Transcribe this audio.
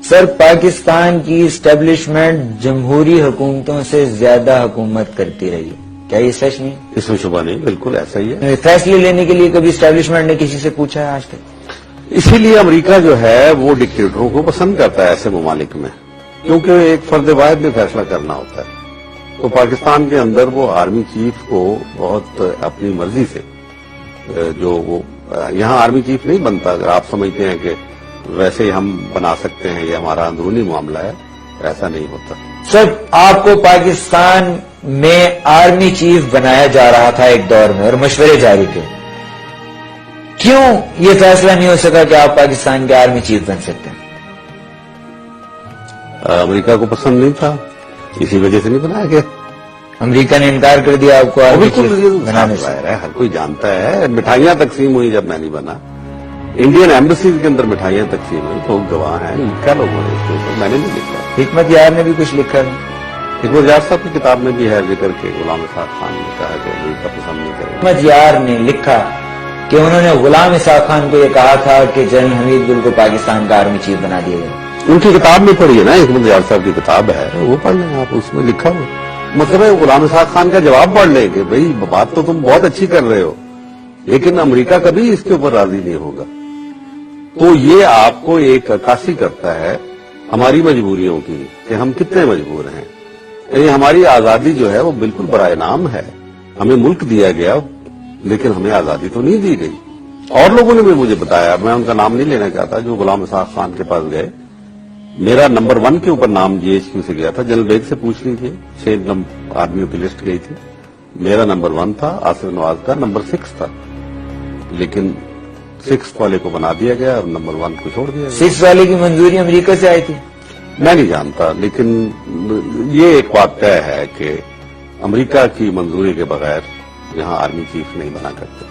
سر، پاکستان کی اسٹیبلشمنٹ جمہوری حکومتوں سے زیادہ حکومت کرتی رہی، کیا یہ سچ نہیں؟ اس میں شبہ نہیں، بالکل ایسا ہی ہے۔ فیصلے لینے کے لیے کبھی اسٹیبلشمنٹ نے کسی سے پوچھا ہے آج تک؟ اسی لیے امریکہ جو ہے وہ ڈکٹیٹروں کو پسند کرتا ہے ایسے ممالک میں، کیونکہ ایک فرد واحد میں فیصلہ کرنا ہوتا ہے۔ تو پاکستان کے اندر وہ آرمی چیف کو بہت اپنی مرضی سے جو وہ یہاں آرمی چیف نہیں بنتا، اگر آپ سمجھتے ہیں کہ ویسے ہی ہم بنا سکتے ہیں، یہ ہمارا اندرونی معاملہ ہے، ایسا نہیں ہوتا۔ سر، آپ کو پاکستان میں آرمی چیف بنایا جا رہا تھا ایک دور میں اور مشورے جاری تھے، کیوں یہ فیصلہ نہیں ہو سکا کہ آپ پاکستان کے آرمی چیف بن سکتے ہیں؟ امریکہ کو پسند نہیں تھا، اسی وجہ سے نہیں بنایا گیا۔ امریکہ نے انکار کر دیا آپ کو آرمی چیف بنانے سے؟ ہر کوئی جانتا ہے، مٹھائیاں تقسیم ہوئی جب میں نہیں بنا، انڈین ایمبیسیز کے اندر مٹھائیاں تقسیم ہوئی، لوگ گواہ ہیں، لکھا لوگوں نے اس کے اوپر، میں نے نہیں لکھا۔ حکمت یار نے بھی کچھ لکھا ہے، حکمت یار صاحب کی کتاب میں بھی ہے ذکر کہ غلام اسحاق خان نے کہا کہ امریکہ پسند نہیں کرے۔ حکمت یار نے لکھا کہ انہوں نے غلام اسحاق خان کو یہ کہا تھا کہ جنرل حمید گل کو پاکستان کا آرمی چیف بنا دیا گیا۔ ان کی کتاب میں پڑھی ہے نا، حکمت یار صاحب کی کتاب ہے، وہ پڑھ لیں آپ، اس میں لکھا ہو۔ مطلب ہے غلام اسحاق خان کا جواب پڑھ لیں کہ بھئی بات تو تم بہت اچھی کر رہے ہو، لیکن امریکہ کبھی اس کے اوپر راضی نہیں ہوگا۔ تو یہ آپ کو ایک عکاسی کرتا ہے ہماری مجبوریوں کی کہ ہم کتنے مجبور ہیں۔ یعنی ہماری آزادی جو ہے وہ بالکل برائے نام ہے، ہمیں ملک دیا گیا لیکن ہمیں آزادی تو نہیں دی گئی۔ اور لوگوں نے بھی مجھے بتایا، میں ان کا نام نہیں لینا چاہتا، جو غلام اسحاق خان کے پاس گئے، میرا نمبر 1 کے اوپر نام جی ایچ کیو سے گیا تھا، جنرل بیگ سے پوچھ لیجیے، 6 آدمیوں کی لسٹ گئی تھی، میرا نمبر 1 تھا، آصف نواز کا نمبر 6 تھا، لیکن 6 والے کو بنا دیا گیا اور نمبر 1 کو چھوڑ دیا گیا۔ 6 والے کی منظوری امریکہ سے آئی تھی؟ میں نہیں جانتا، لیکن یہ ایک بات طے ہے کہ امریکہ کی منظوری کے بغیر یہاں آرمی چیف نہیں بنا کرتے۔